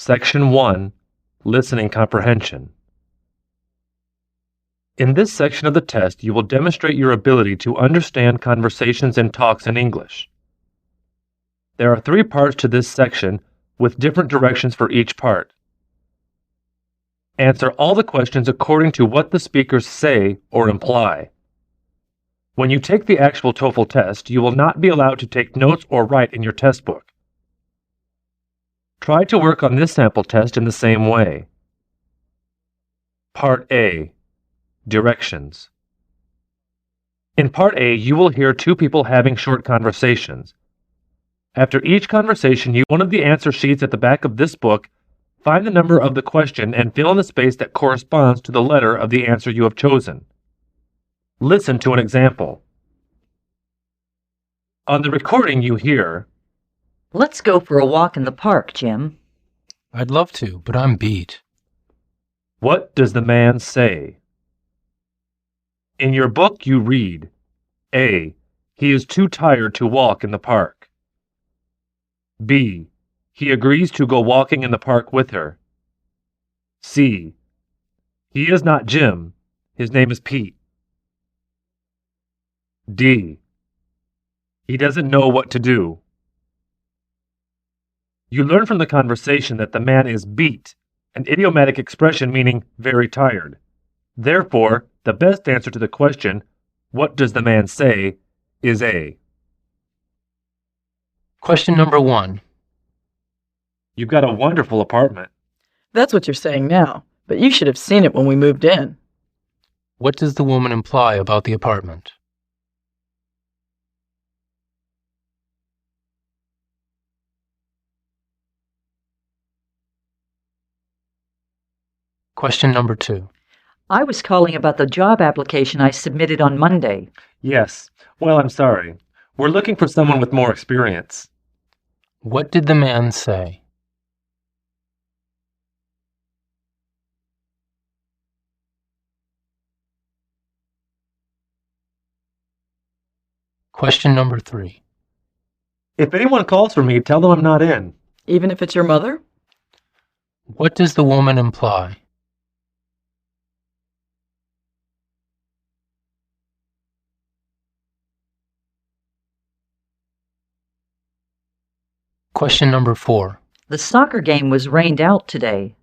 Section 1, Listening Comprehension. In this section of the test, you will demonstrate your ability to understand conversations and talks in English. There are 3 parts to this section, with different directions for each part. Answer all the questions according to what the speakers say or imply. When you take the actual TOEFL test, you will not be allowed to take notes or write in your test book. Try to work on this sample test in the same way. Part A. Directions. In Part A, you will hear 2 people having short conversations. After each conversation, use one of the answer sheets at the back of this book, find the number of the question, and fill in the space that corresponds to the letter of the answer you have chosen. Listen to an example. On the recording, you hear, "Let's go for a walk in the park, Jim." I'd love to, but I'm beat. What does the man say? In your book, you read, A. He is too tired to walk in the park. B. He agrees to go walking in the park with her. C. He is not Jim. His name is Pete. D. He doesn't know what to do. You learn from the conversation that the man is beat, an idiomatic expression meaning very tired. Therefore, the best answer to the question, what does the man say, is A. Question number 1. You've got a wonderful apartment. That's what you're saying now, but you should have seen it when we moved in. What does the woman imply about the apartment? Question number 2. I was calling about the job application I submitted on Monday. Yes. Well, I'm sorry. We're looking for someone with more experience. What did the man say? Question number 3. If anyone calls for me, tell them I'm not in. Even if it's your mother? What does the woman imply? Question number 4. The soccer game was rained out today.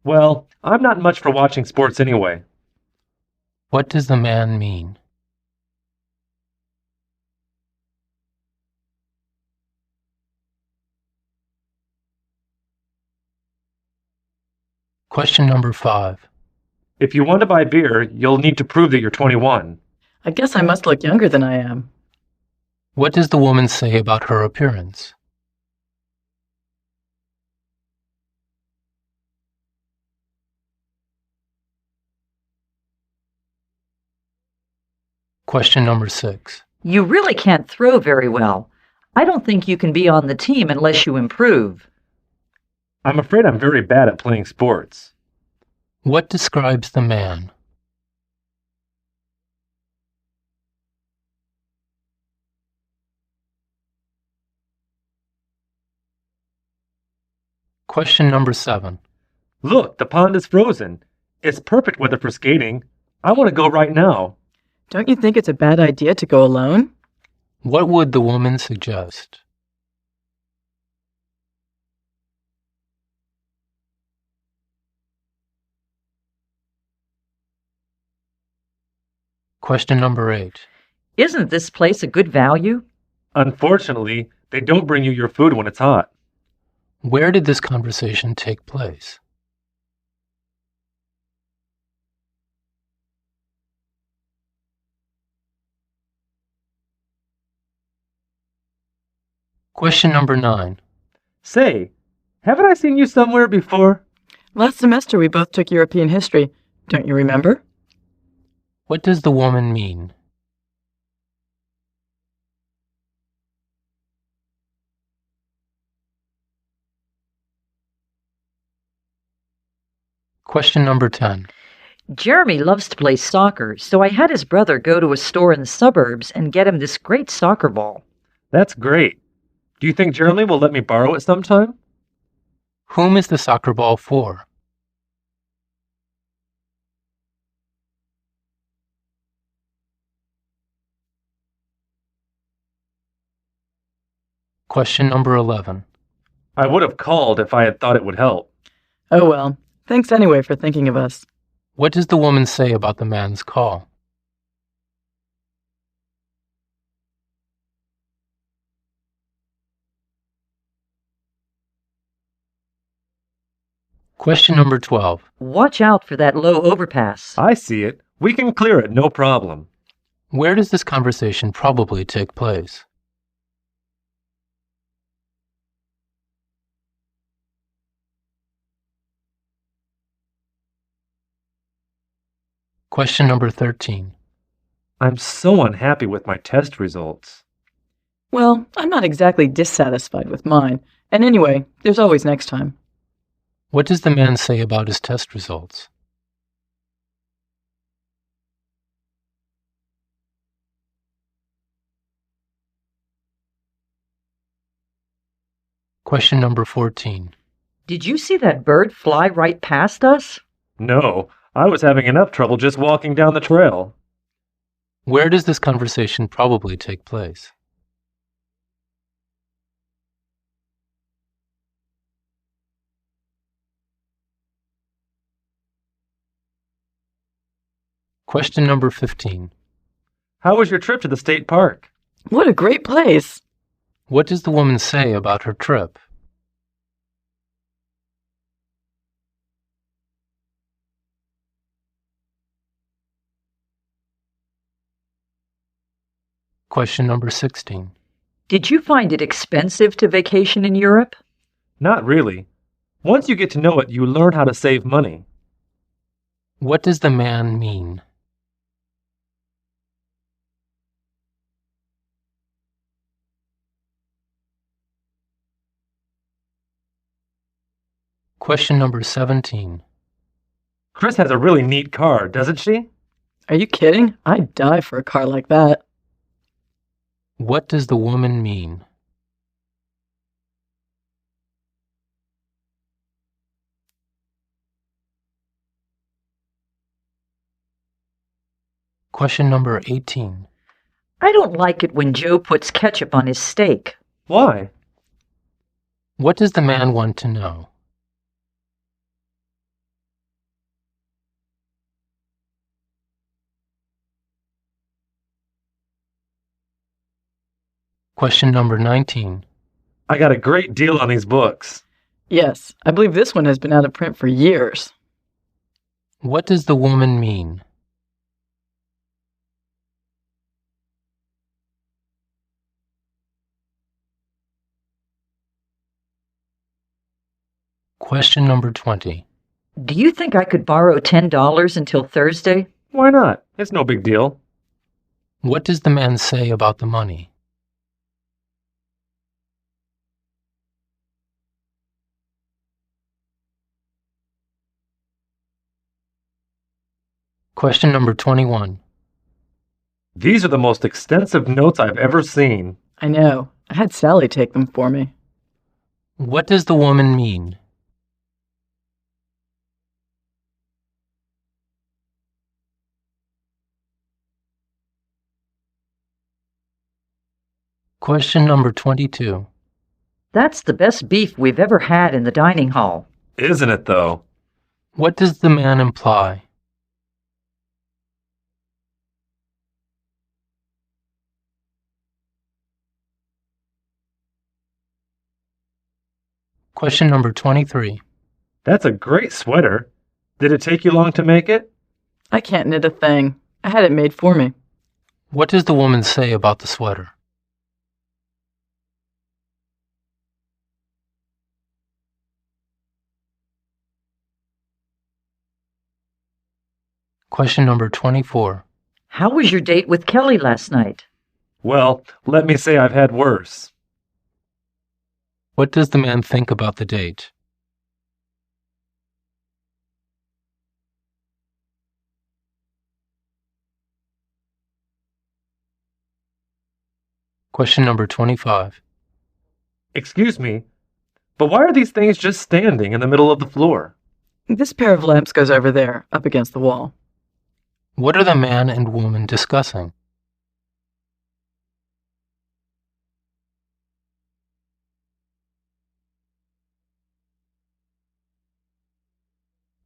Well, I'm not much for watching sports anyway. What does the man mean? Question number 5. If you want to buy beer, you'll need to prove that you're 21. I guess I must look younger than I am. What does the woman say about her appearance? Question number 6. You really can't throw very well. I don't think you can be on the team unless you improve. I'm afraid I'm very bad at playing sports. What describes the man? Question number 7. Look, the pond is frozen. It's perfect weather for skating. I want to go right now. Don't you think it's a bad idea to go alone? What would the woman suggest? Question number 8. Isn't this place a good value? Unfortunately, they don't bring you your food when it's hot. Where did this conversation take place? Question number 9. Say, haven't I seen you somewhere before? Last semester we both took European history. Don't you remember? What does the woman mean? Question number 10. Jeremy loves to play soccer, so I had his brother go to a store in the suburbs and get him this great soccer ball. That's great. Do you think Jeremy will let me borrow it sometime? Whom is the soccer ball for? Question number 11. I would have called if I had thought it would help. Oh well. Thanks anyway for thinking of us. What does the woman say about the man's call? Question number 12. Watch out for that low overpass. I see it. We can clear it, no problem. Where does this conversation probably take place? Question number 13. I'm so unhappy with my test results. Well, I'm not exactly dissatisfied with mine. And anyway, there's always next time. What does the man say about his test results? Question number 14. Did you see that bird fly right past us? No, I was having enough trouble just walking down the trail. Where does this conversation probably take place? Question number 15. How was your trip to the state park? What a great place! What does the woman say about her trip? Question number 16. Did you find it expensive to vacation in Europe? Not really. Once you get to know it, you learn how to save money. What does the man mean? Question number 17. Chris has a really neat car, doesn't she? Are you kidding? I'd die for a car like that. What does the woman mean? Question number 18. I don't like it when Joe puts ketchup on his steak. Why? What does the man want to know? Question number 19. I got a great deal on these books. Yes, I believe this one has been out of print for years. What does the woman mean? Question number 20. Do you think I could borrow $10 until Thursday? Why not? It's no big deal. What does the man say about the money? Question number 21. These are the most extensive notes I've ever seen. I know. I had Sally take them for me. What does the woman mean? Question number 22. That's the best beef we've ever had in the dining hall. Isn't it, though? What does the man imply? Question number 23. That's a great sweater. Did it take you long to make it? I can't knit a thing. I had it made for me. What does the woman say about the sweater? Question number 24. How was your date with Kelly last night? Well, let me say I've had worse. What does the man think about the date? Question number 25. Excuse me, But why are these things just standing in the middle of the floor? This pair of lamps goes over there, up against the wall. What are the man and woman discussing?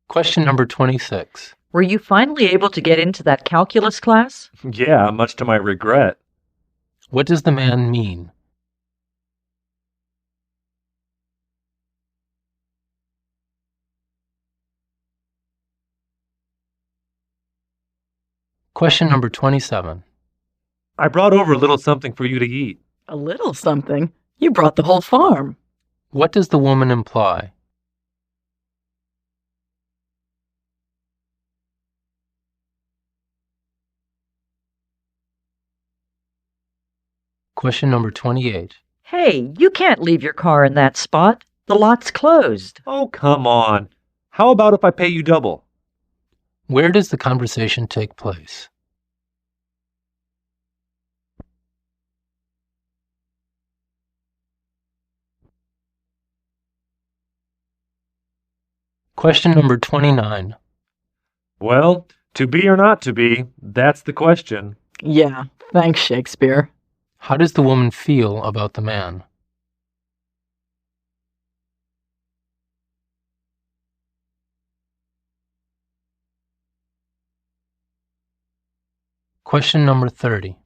Question number 26. Were you finally able to get into that calculus class? Yeah, much to my regret. What does the man mean? Question number 27. I brought over a little something for you to eat. A little something? You brought the whole farm. What does the woman imply? Question number 28. Hey, you can't leave your car in that spot. The lot's closed. Oh, come on. How about if I pay you double? Where does the conversation take place? Question number 29. Well, to be or not to be, that's the question. Yeah, thanks, Shakespeare. How does the woman feel about the man? Question number 30.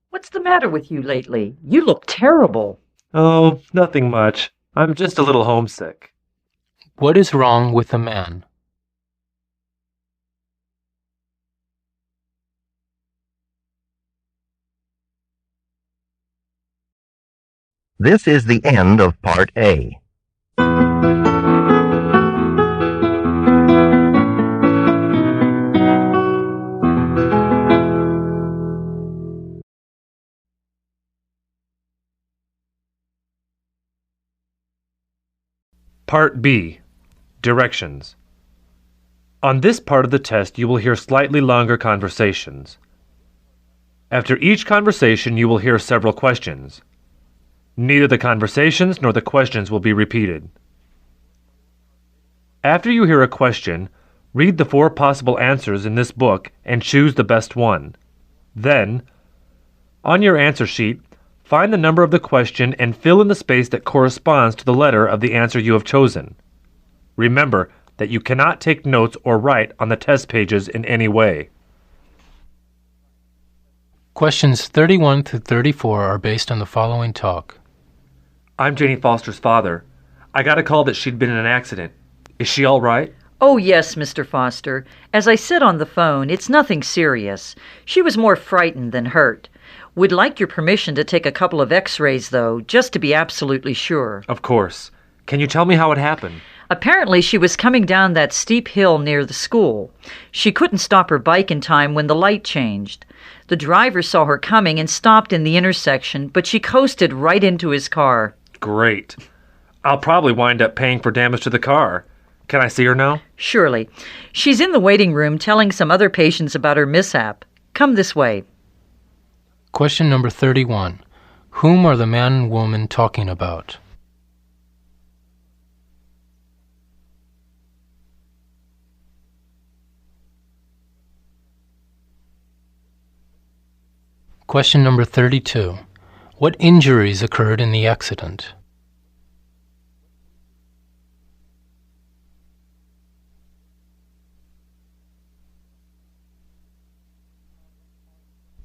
What's the matter with you lately? You look terrible. Oh, nothing much. I'm just a little homesick. What is wrong with the man? This is the end of Part A. Part B. Directions. On this part of the test, you will hear slightly longer conversations. After each conversation, you will hear several questions. Neither the conversations nor the questions will be repeated. After you hear a question, read the 4 possible answers in this book and choose the best one. Then, on your answer sheet, find the number of the question and fill in the space that corresponds to the letter of the answer you have chosen. Remember that you cannot take notes or write on the test pages in any way. Questions 31 through 34 are based on the following talk. I'm Janie Foster's father. I got a call that she'd been in an accident. Is she all right? Oh, yes, Mr. Foster. As I said on the phone, it's nothing serious. She was more frightened than hurt. We'd like your permission to take a couple of x-rays, though, just to be absolutely sure. Of course. Can you tell me how it happened? Apparently, she was coming down that steep hill near the school. She couldn't stop her bike in time when the light changed. The driver saw her coming and stopped in the intersection, but she coasted right into his car. Great. I'll probably wind up paying for damage to the car. Can I see her now? Surely. She's in the waiting room telling some other patients about her mishap. Come this way. Question number 31. Whom are the man and woman talking about? Question number 32. What injuries occurred in the accident?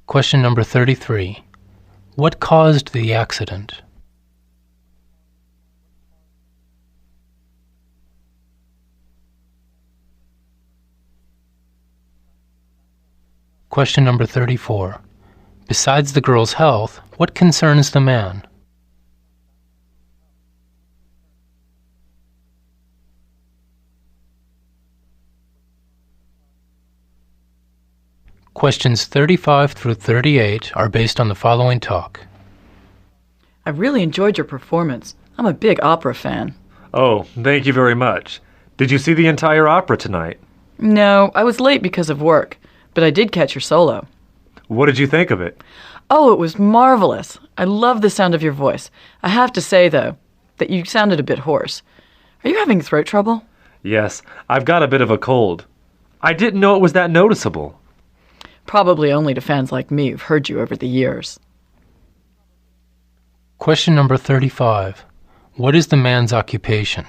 Question number 33. What caused the accident? Question number 34. Besides the girl's health, what concerns the man? Questions 35 through 38 are based on the following talk. I really enjoyed your performance. I'm a big opera fan. Oh, thank you very much. Did you see the entire opera tonight? No, I was late because of work, but I did catch your solo. What did you think of it? Oh, it was marvelous. I love the sound of your voice. I have to say, though, that you sounded a bit hoarse. Are you having throat trouble? Yes, I've got a bit of a cold. I didn't know it was that noticeable. Probably only to fans like me who've heard you over the years. Question number 35. What is the man's occupation?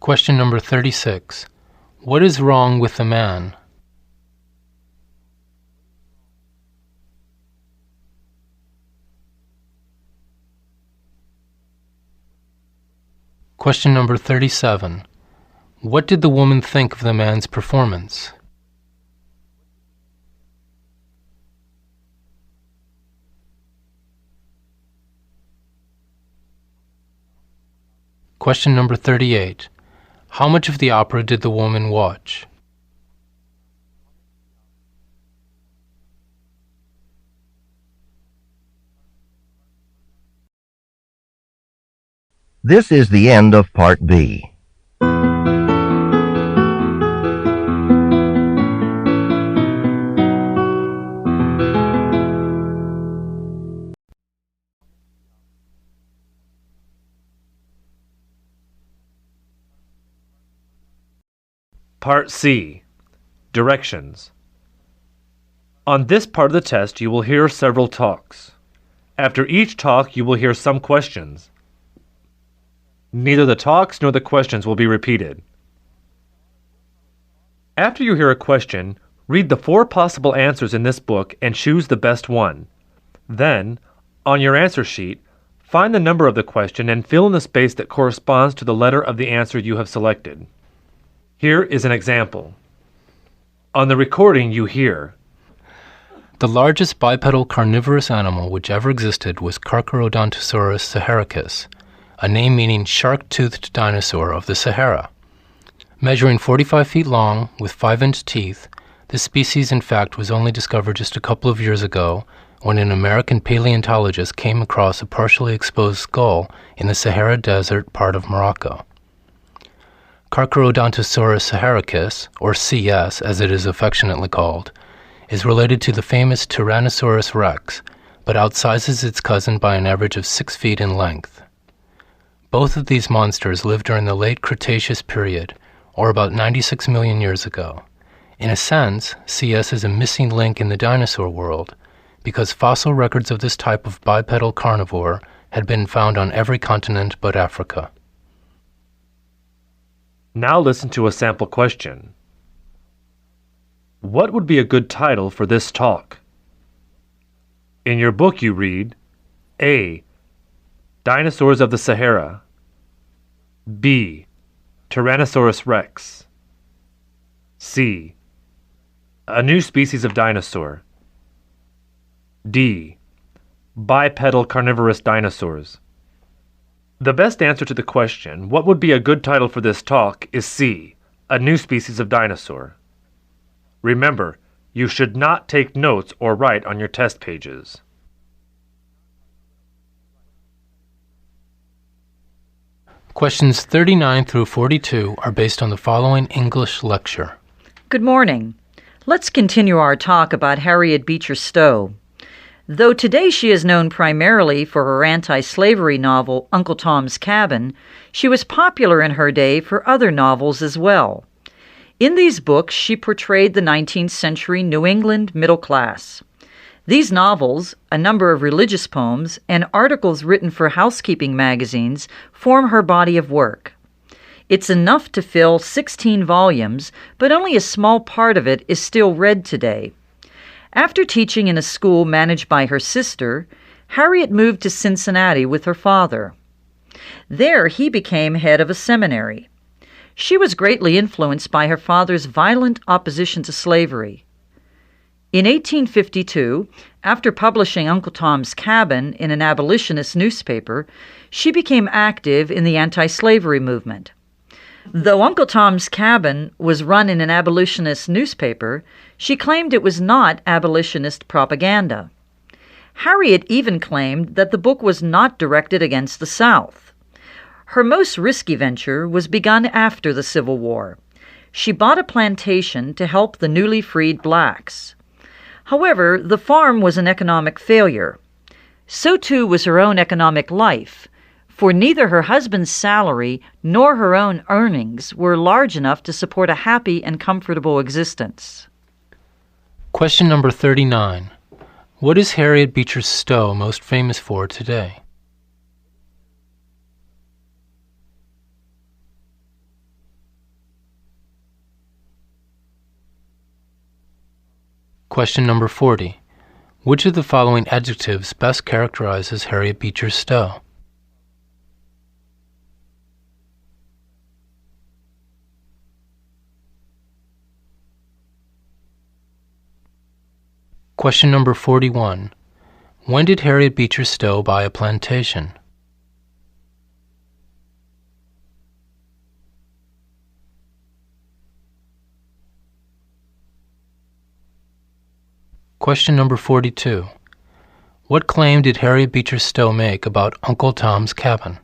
Question number 36. What is wrong with the man? Question number 37. What did the woman think of the man's performance? Question number 38. How much of the opera did the woman watch? This is the end of Part B. Part C. Directions. On this part of the test, you will hear several talks. After each talk, you will hear some questions. Neither the talks nor the questions will be repeated. After you hear a question, read the 4 possible answers in this book and choose the best one. Then, on your answer sheet, find the number of the question and fill in the space that corresponds to the letter of the answer you have selected. Here is an example. On the recording, you hear, The largest bipedal carnivorous animal which ever existed was Carcharodontosaurus saharicus, a name meaning shark-toothed dinosaur of the Sahara. Measuring 45 feet long, with 5-inch teeth, this species in fact was only discovered just a couple of years ago when an American paleontologist came across a partially exposed skull in the Sahara Desert part of Morocco. Carcharodontosaurus saharicus, or CS as it is affectionately called, is related to the famous Tyrannosaurus rex, but outsizes its cousin by an average of 6 feet in length. Both of these monsters lived during the late Cretaceous period, or about 96 million years ago. In a sense, CS is a missing link in the dinosaur world, because fossil records of this type of bipedal carnivore had been found on every continent but Africa. Now listen to a sample question. What would be a good title for this talk? In your book you read, A. Dinosaurs of the Sahara. B. Tyrannosaurus rex. C. A new species of dinosaur. D. Bipedal carnivorous dinosaurs. The best answer to the question, what would be a good title for this talk, is C. A new species of dinosaur. Remember, you should not take notes or write on your test pages. Questions 39 through 42 are based on the following English lecture. Good morning. Let's continue our talk about Harriet Beecher Stowe. Though today she is known primarily for her anti-slavery novel Uncle Tom's Cabin, she was popular in her day for other novels as well. In these books, she portrayed the 19th century New England middle class. These novels, a number of religious poems, and articles written for housekeeping magazines form her body of work. It's enough to fill 16 volumes, but only a small part of it is still read today. After teaching in a school managed by her sister, Harriet moved to Cincinnati with her father. There he became head of a seminary. She was greatly influenced by her father's violent opposition to slavery. In 1852, after publishing Uncle Tom's Cabin in an abolitionist newspaper, she became active in the anti-slavery movement. Though Uncle Tom's Cabin was run in an abolitionist newspaper, she claimed it was not abolitionist propaganda. Harriet even claimed that the book was not directed against the South. Her most risky venture was begun after the Civil War. She bought a plantation to help the newly freed blacks. However, the farm was an economic failure. So too was her own economic life, for neither her husband's salary nor her own earnings were large enough to support a happy and comfortable existence. Question number 39. What is Harriet Beecher Stowe most famous for today? Question number 40. Which of the following adjectives best characterizes Harriet Beecher Stowe? Question number 41. When did Harriet Beecher Stowe buy a plantation? Question number 42. What claim did Harriet Beecher Stowe make about Uncle Tom's Cabin?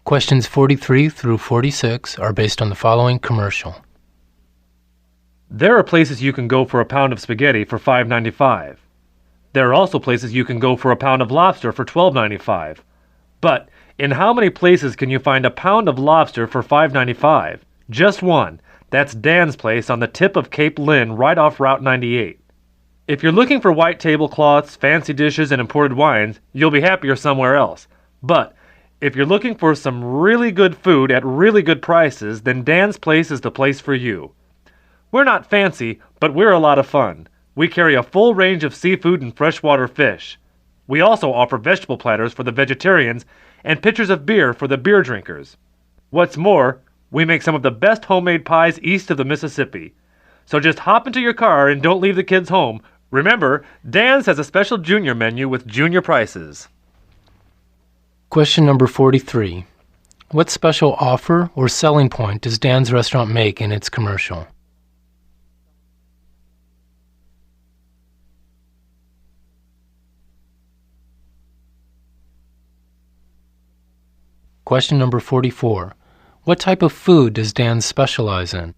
Questions 43 through 46 are based on the following commercial. There are places you can go for a pound of spaghetti for $5.95. There are also places you can go for a pound of lobster for $12.95. But in how many places can you find a pound of lobster for $5.95? Just one. That's Dan's place on the tip of Cape Lynn right off Route 98. If you're looking for white tablecloths, fancy dishes, and imported wines, you'll be happier somewhere else. But if you're looking for some really good food at really good prices, then Dan's place is the place for you. We're not fancy, but we're a lot of fun. We carry a full range of seafood and freshwater fish. We also offer vegetable platters for the vegetarians and pitchers of beer for the beer drinkers. What's more, we make some of the best homemade pies east of the Mississippi. So just hop into your car and don't leave the kids home. Remember, Dan's has a special junior menu with junior prices. Question number 43. What special offer or selling point does Dan's restaurant make in its commercial? Question number 44. What type of food does Dan's specialize in?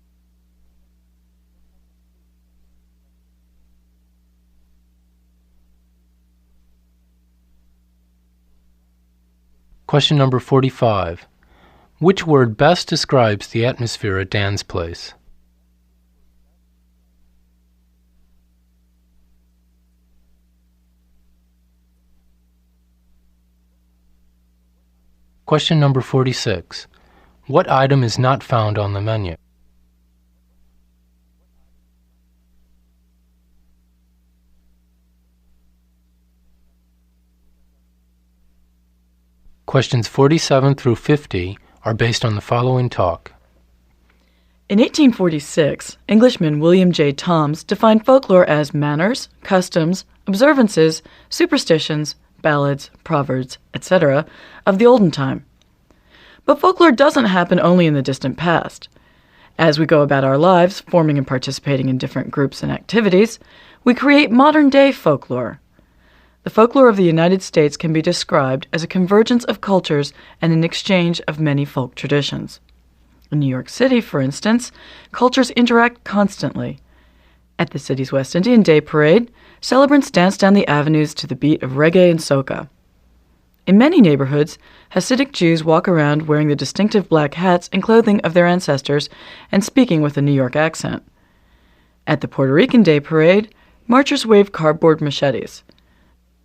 Question number 45. Which word best describes the atmosphere at Dan's place? Question number 46. What item is not found on the menu? Questions 47 through 50 are based on the following talk. In 1846, Englishman William J. Toms defined folklore as manners, customs, observances, superstitions, ballads, proverbs, etc., of the olden time. But folklore doesn't happen only in the distant past. As we go about our lives, forming and participating in different groups and activities, we create modern-day folklore. The folklore of the United States can be described as a convergence of cultures and an exchange of many folk traditions. In New York City, for instance, cultures interact constantly. At the city's West Indian Day Parade, celebrants dance down the avenues to the beat of reggae and soca. In many neighborhoods, Hasidic Jews walk around wearing the distinctive black hats and clothing of their ancestors and speaking with a New York accent. At the Puerto Rican Day Parade, marchers wave cardboard machetes.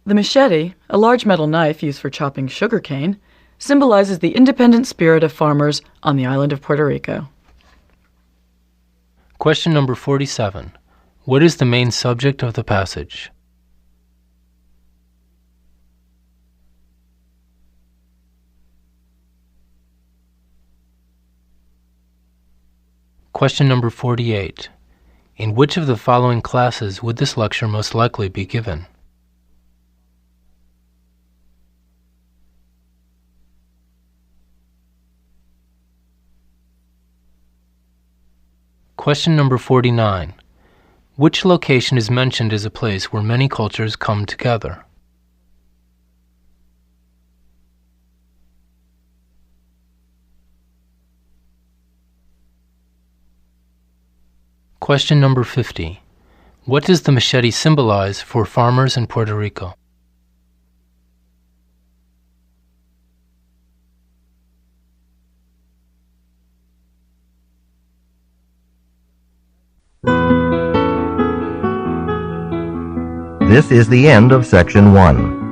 The machete, a large metal knife used for chopping sugar cane, symbolizes the independent spirit of farmers on the island of Puerto Rico. Question number 47. What is the main subject of the passage? Question number 48. In which of the following classes would this lecture most likely be given? Question number 49. Which location is mentioned as a place where many cultures come together? Question number 50. What does the machete symbolize for farmers in Puerto Rico? This is the end of Section 1.